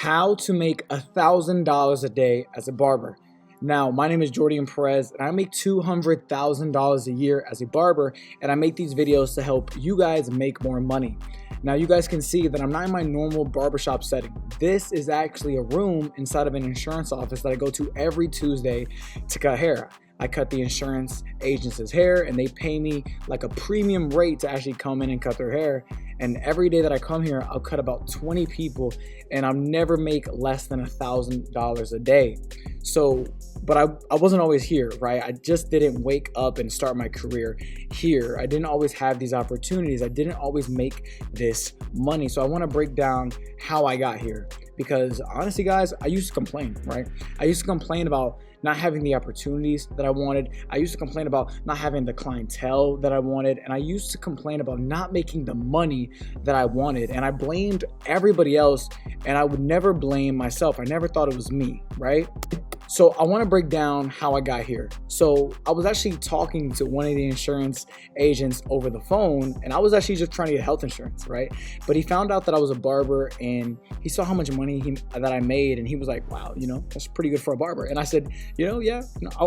How to make $1,000 a day as a barber. Now, my name is Jordan Perez, and I make $200,000 a year as a barber, and I make these videos to help you guys make more money. Now, you guys can see that I'm not in my normal barbershop setting. This is actually a room inside of an insurance office that I go to every Tuesday to cut hair. I cut the insurance agents' hair, and they pay me like a premium rate to actually come in and cut their hair. And every day that I come here, I'll cut about 20 people, and I'll never make less than $1,000 a day. So, but I wasn't always here, right? I just didn't wake up and start my career here. I didn't always have these opportunities. I didn't always make this money. So I want to break down how I got here, because honestly, guys, I used to complain, right? I used to complain about not having the opportunities that I wanted. I used to complain about not having the clientele that I wanted. And I used to complain about not making the money that I wanted. And I blamed everybody else, and I would never blame myself. I never thought it was me, right? So I want to break down how I got here. So I was actually talking to one of the insurance agents over the phone, and I was actually just trying to get health insurance, right? But he found out that I was a barber, and he saw how much money that I made, and he was like, wow, that's pretty good for a barber. And I said, yeah,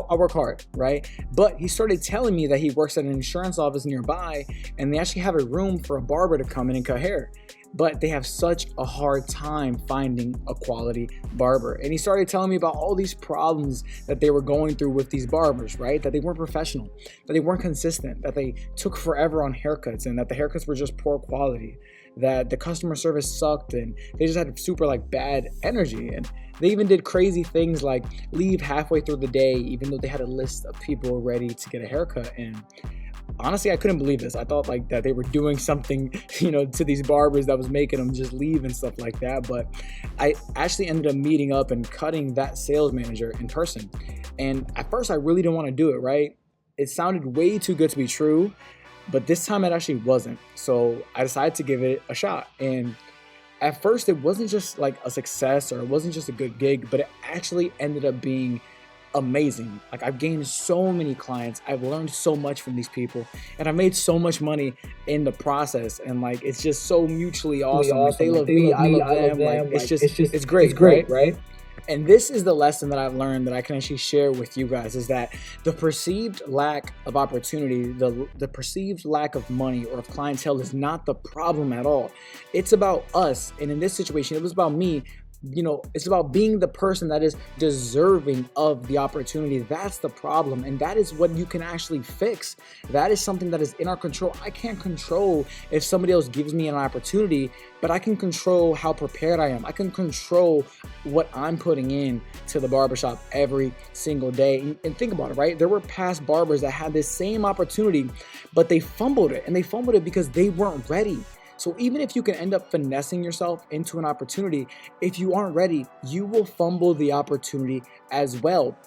I work hard, right? But he started telling me that he works at an insurance office nearby, and they actually have a room for a barber to come in and cut hair. But they have such a hard time finding a quality barber. And he started telling me about all these problems that they were going through with these barbers, right? That they weren't professional, that they weren't consistent, that they took forever on haircuts, and that the haircuts were just poor quality, that the customer service sucked, and they just had super bad energy. And they even did crazy things like leave halfway through the day, even though they had a list of people ready to get a haircut. And honestly, I couldn't believe this. I thought that they were doing something, to these barbers that was making them just leave and stuff like that. But I actually ended up meeting up and cutting that sales manager in person. And at first, I really didn't want to do it, right? It sounded way too good to be true, but this time it actually wasn't. So I decided to give it a shot. And at first, it wasn't just like a success, or it wasn't just a good gig, but it actually ended up being amazing. I've gained so many clients. I've learned so much from these people, and I made so much money in the process. And it's just so mutually awesome. They love me, I love them. It's great, right? And this is the lesson that I've learned that I can actually share with you guys, is that the perceived lack of opportunity, the perceived lack of money or of clientele is not the problem at all. It's about us. And in this situation, it was about me. It's about being the person that is deserving of the opportunity. That's the problem. And that is what you can actually fix. That is something that is in our control. I can't control if somebody else gives me an opportunity, but I can control how prepared I am. I can control what I'm putting in to the barbershop every single day. And think about it, right? There were past barbers that had this same opportunity, but they fumbled it. And they fumbled it because they weren't ready. So even if you can end up finessing yourself into an opportunity, if you aren't ready, you will fumble the opportunity as well.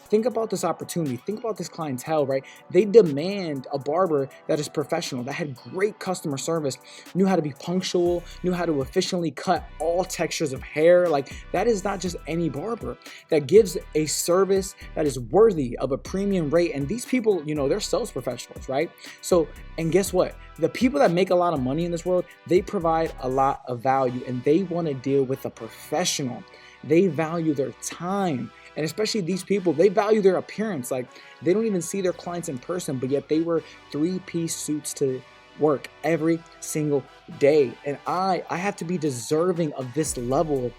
Think about this opportunity. Think about this clientele, right? They demand a barber that is professional, that had great customer service, knew how to be punctual, knew how to efficiently cut all textures of hair. That is not just any barber. That gives a service that is worthy of a premium rate. And these people, they're sales professionals, right? So, and guess what? The people that make a lot of money in this world, they provide a lot of value, and they want to deal with a professional. They value their time. And especially these people, they value their appearance. They don't even see their clients in person, but yet they wear 3-piece suits to work every single day. And I have to be deserving of this level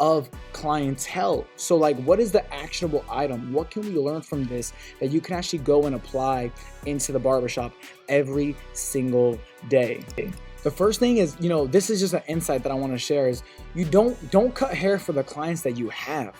of clientele. So what is the actionable item? What can we learn from this that you can actually go and apply into the barbershop every single day? The first thing is, this is just an insight that I want to share, is you don't cut hair for the clients that you have.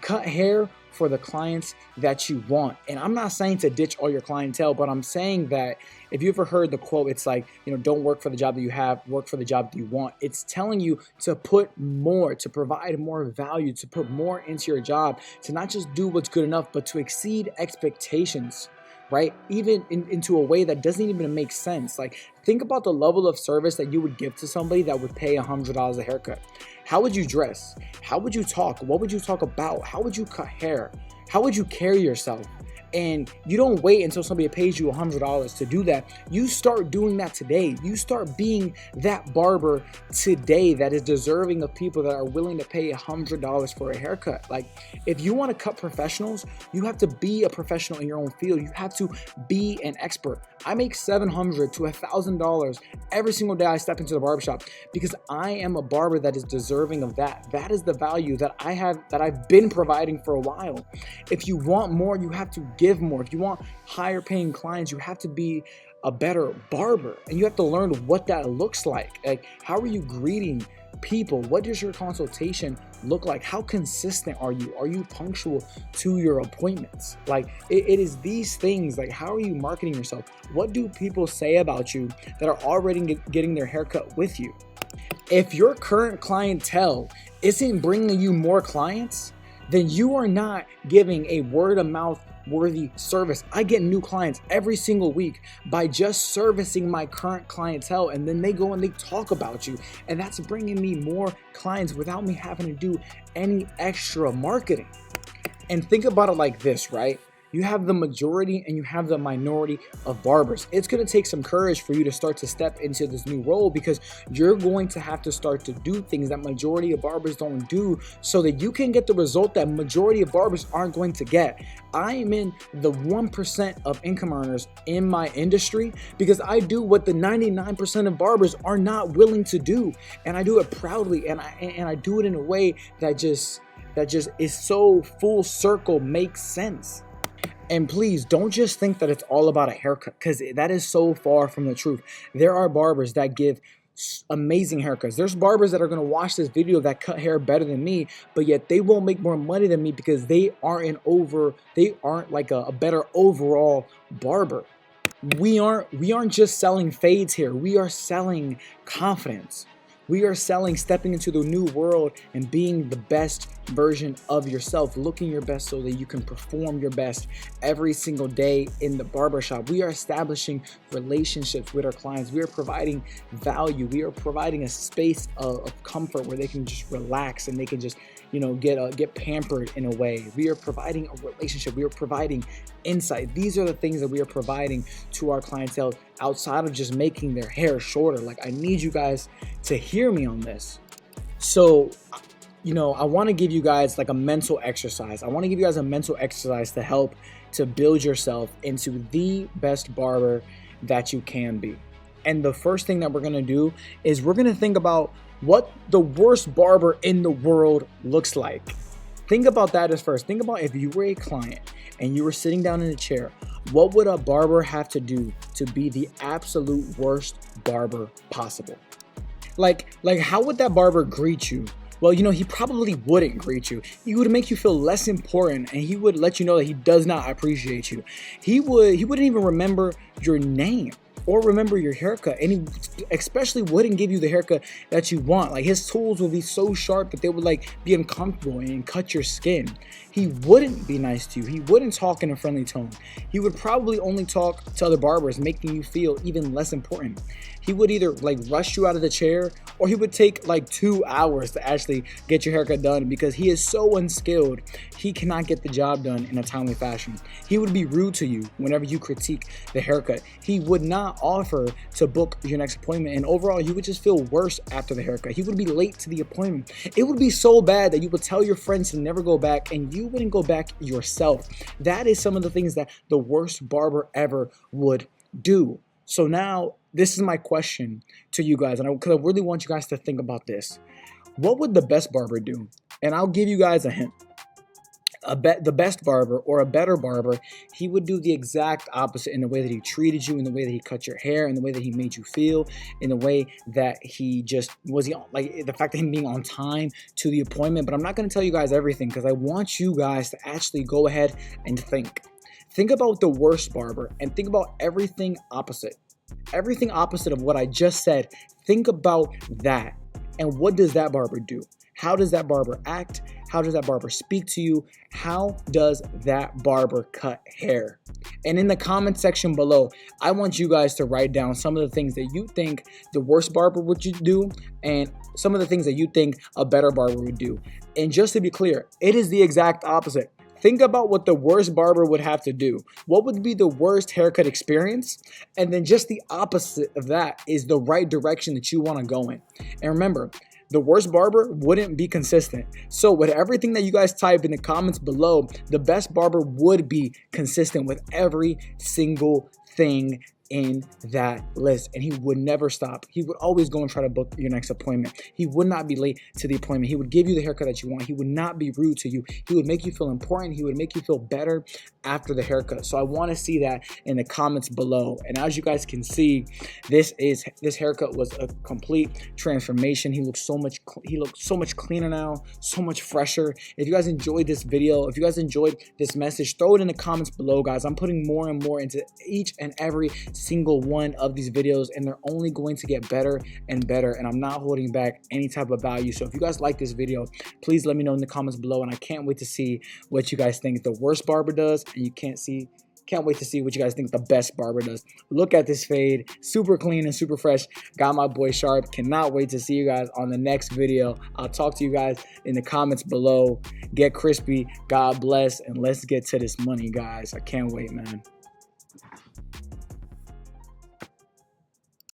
Cut hair for the clients that you want. And I'm not saying to ditch all your clientele, but I'm saying that if you ever heard the quote, it's don't work for the job that you have, work for the job that you want. It's telling you to put more, to provide more value, to put more into your job, to not just do what's good enough, but to exceed expectations, right? Even into a way that doesn't even make sense. Think about the level of service that you would give to somebody that would pay $100 a haircut. How would you dress? How would you talk? What would you talk about? How would you cut hair? How would you carry yourself? And you don't wait until somebody pays you $100 to do that. You start doing that today. You start being that barber today that is deserving of people that are willing to pay $100 for a haircut. Like, if you want to cut professionals, you have to be a professional in your own field. You have to be an expert. I make $700 to $1,000 every single day I step into the barbershop because I am a barber that is deserving of that. That is the value that I have, that I've been providing for a while. If you want more, you have to give more. If you want higher paying clients, you have to be a better barber, and you have to learn what that looks like. Like, how are you greeting people? What does your consultation look like? How consistent are you? Are you punctual to your appointments? Like, it is these things. Like, how are you marketing yourself? What do people say about you that are already getting their haircut with you? If your current clientele isn't bringing you more clients, then you are not giving a word of mouth worthy service. I get new clients every single week by just servicing my current clientele, and then they go and they talk about you, and that's bringing me more clients without me having to do any extra marketing. And think about it like this, right? You have the majority and you have the minority of barbers. It's going to take some courage for you to start to step into this new role, because you're going to have to start to do things that majority of barbers don't do so that you can get the result that majority of barbers aren't going to get. I am in the 1% of income earners in my industry because I do what the 99% of barbers are not willing to do. And I do it proudly, and I do it in a way that just is so full circle, makes sense. And please don't just think that it's all about a haircut, because that is so far from the truth. There are barbers that give amazing haircuts. There's barbers that are going to watch this video that cut hair better than me, but yet they won't make more money than me because they aren't like a better overall barber. We aren't just selling fades here. We are selling confidence. We are selling stepping into the new world and being the best version of yourself, looking your best so that you can perform your best every single day in the barbershop. We are establishing relationships with our clients. We are providing value. We are providing a space of comfort where they can just relax and they can just, get pampered in a way. We are providing a relationship. We are providing insight. These are the things that we are providing to our clientele outside of just making their hair shorter. Like, I need you guys to hear me on this. So, I want to give you guys like a mental exercise. I want to give you guys a mental exercise to help to build yourself into the best barber that you can be. And the first thing that we're going to do is we're going to think about what the worst barber in the world looks like. Think about that as first. Think about if you were a client and you were sitting down in a chair, what would a barber have to do to be the absolute worst barber possible? Like how would that barber greet you? Well, he probably wouldn't greet you. He would make you feel less important, and he would let you know that he does not appreciate you. He wouldn't even remember your name or remember your haircut, and he especially wouldn't give you the haircut that you want. Like, his tools would be so sharp that they would be uncomfortable and cut your skin. He wouldn't be nice to you. He wouldn't talk in a friendly tone. He would probably only talk to other barbers, making you feel even less important. He would either rush you out of the chair, or he would take 2 hours to actually get your haircut done because he is so unskilled, he cannot get the job done in a timely fashion. He would be rude to you whenever you critique the haircut. He would not offer to book your next appointment, and overall you would just feel worse after the haircut. He would be late to the appointment. It would be so bad that you would tell your friends to never go back, and you wouldn't go back yourself. That is some of the things that the worst barber ever would do. So now, this is my question to you guys, and because I really want you guys to think about this. What would the best barber do? And I'll give you guys a hint. The best barber, or a better barber, he would do the exact opposite in the way that he treated you, in the way that he cut your hair, in the way that he made you feel, in the way that he just the fact that him being on time to the appointment. But I'm not going to tell you guys everything because I want you guys to actually go ahead and think. Think about the worst barber and think about everything opposite. Everything opposite of what I just said. Think about that. And what does that barber do? How does that barber act? How does that barber speak to you? How does that barber cut hair? And in the comment section below, I want you guys to write down some of the things that you think the worst barber would do and some of the things that you think a better barber would do. And just to be clear, it is the exact opposite. Think about what the worst barber would have to do. What would be the worst haircut experience? And then just the opposite of that is the right direction that you want to go in. And remember, the worst barber wouldn't be consistent. So with everything that you guys type in the comments below, the best barber would be consistent with every single thing in that list, and he would never stop. He would always go and try to book your next appointment. He would not be late to the appointment. He would give you the haircut that you want. He would not be rude to you. He would make you feel important. He would make you feel better after the haircut. So I want to see that in the comments below. And as you guys can see, this haircut was a complete transformation. He looks so much cleaner now, so much fresher. If you guys enjoyed this video, if you guys enjoyed this message, throw it in the comments below, guys. I'm putting more and more into each and every single one of these videos, and they're only going to get better and better, and I'm not holding back any type of value. So if you guys like this video, please let me know in the comments below, and I can't wait to see what you guys think the worst barber does, and can't wait to see what you guys think the best barber does. Look at this fade, super clean and super fresh. Got my boy sharp. Cannot wait to see you guys on the next video. I'll talk to you guys in the comments below. Get crispy, God bless, and let's get to this money, guys. I can't wait, man.